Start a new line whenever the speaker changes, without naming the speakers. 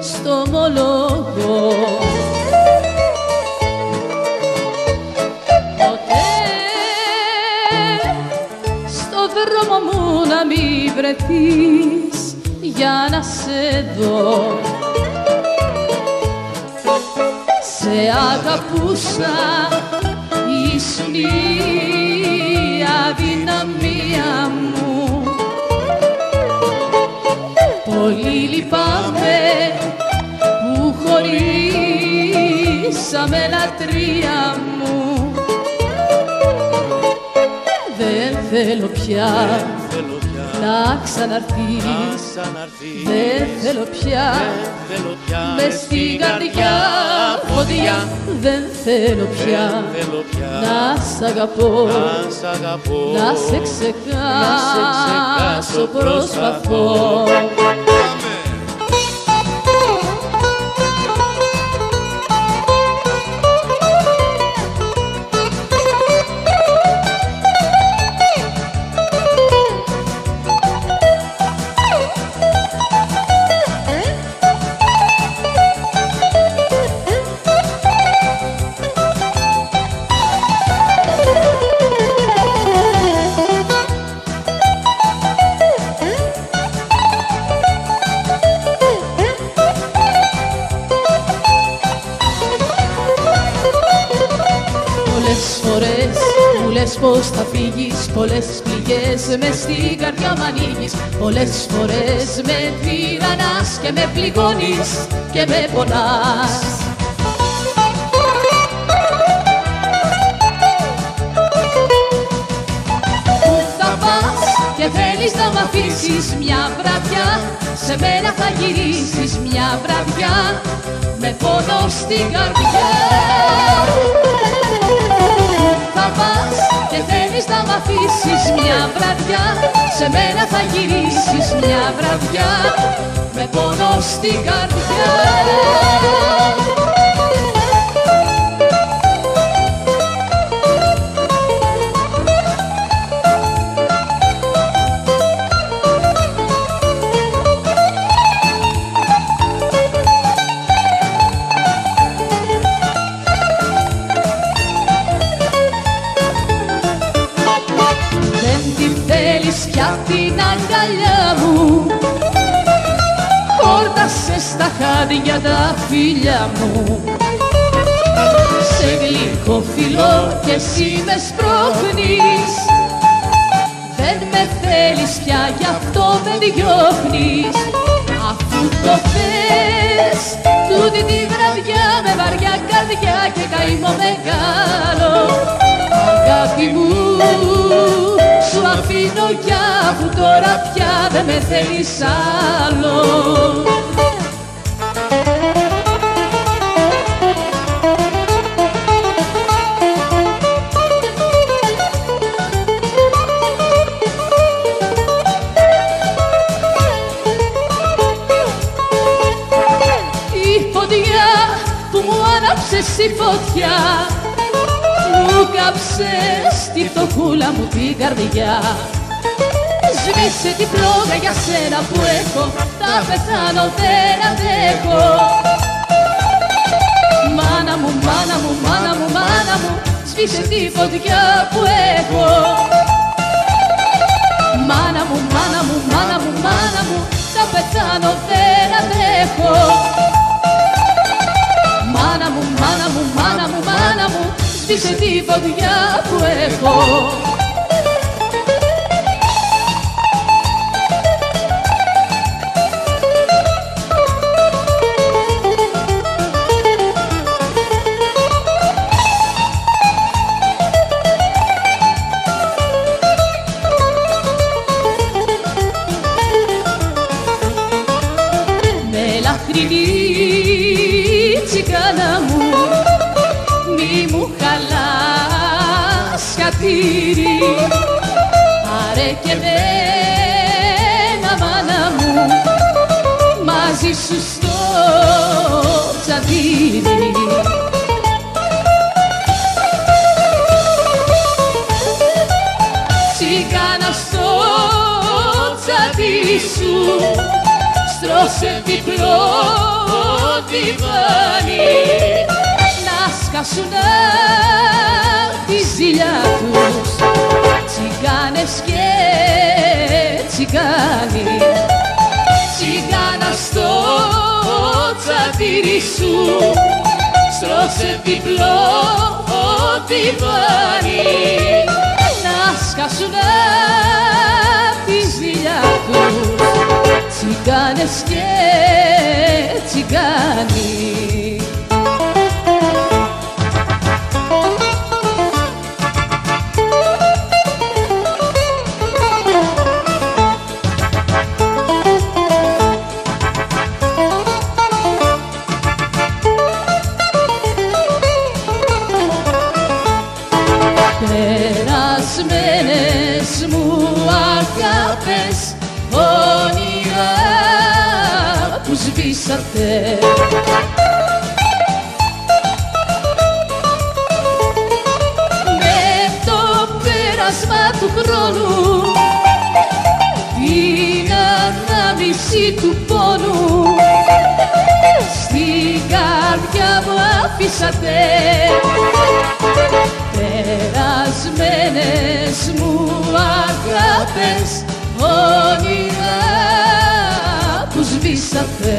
Στο μολόγο ποτέ στο δρόμο μου να μη βρεθείς για να σε δω. Σε αγαπούσα, ήσουν η αδυναμία μου. Πολύ λυπάμαι που χωρίσαμε λατρεία μου. Δεν θέλω πια να ξαναρθείς, δεν θέλω πια μες στην καρδιά φωτιά. Δεν θέλω πια να σ' αγαπώ, να σε ξεχάσω προσπαθώ. Πώς θα φύγεις, πολλές πληγές μες στην καρδιά μ' ανοίγεις. Πολλές φορές με τυραννάς και με πληγώνεις και με πονάς. Πού θα πας και θέλεις να μ' αφήσεις μια βραδιά, σε μένα θα γυρίσεις μια βραδιά με πόνο στην καρδιά. Θα πας και θέλεις να μ' αφήσεις μια βραδιά, σε μένα θα γυρίσεις μια βραδιά με πόνο στην καρδιά. Πια την αγκαλιά μου, χόρτασε στα χάδια τα φιλιά μου. Σε γλυκό φιλό κι εσύ με σπρώχνεις. Δεν με θέλεις πια, γι' αυτό με διώχνεις. Αφού το θες, τούτη τη βραδιά με βαριά καρδιά και καημό μεγάλο, αγάπη μου, σου αφήνω κι αφού τώρα πια δεν με θέλεις άλλο. Η φωτιά που μου άναψες, η φωτιά μου κάψες τη φτωχούλα μου την καρδιά. Σβήσε την πλώκα για σένα που έχω, θα πεθάνω δεν αντέχω. Μάνα μου, μάνα μου, μάνα μου, μάνα μου, σβήσε τη φωτιά που έχω. Μάνα μου, μάνα μου, μάνα μου, μάνα μου, θα πεθάνω δεν αντέχω. Μάνα μου, μάνα μου, μάνα μου, σβήσε τη φωτιά που έχω. Τσιγκάνα μου, μη μου χαλάς χατήρι, πάρε και εμένα μάνα μου μαζί σου στο τσαντήρι. Τσιγκάνα στο τσαντήρι σου, στρώσε διπλό διβάνι, να σκάσουνε τη ζήλια τους τσιγκάνες και τσιγκάνοι. Τσιγκάνα στο τσαντήρι σου, στρώσε διπλό διβάνι, να σκάσουνε τη ζήλια τους τσιγκάνες και τσιγκάνοι. Περασμένες μου αγάπες, όνειρα που σβήσατε, με το πέρασμα του χρόνου την ανάμνηση του πόνου στην καρδιά μου αφήσατε. Περασμένες μου αγάπες, όνειρα που σβήσατε.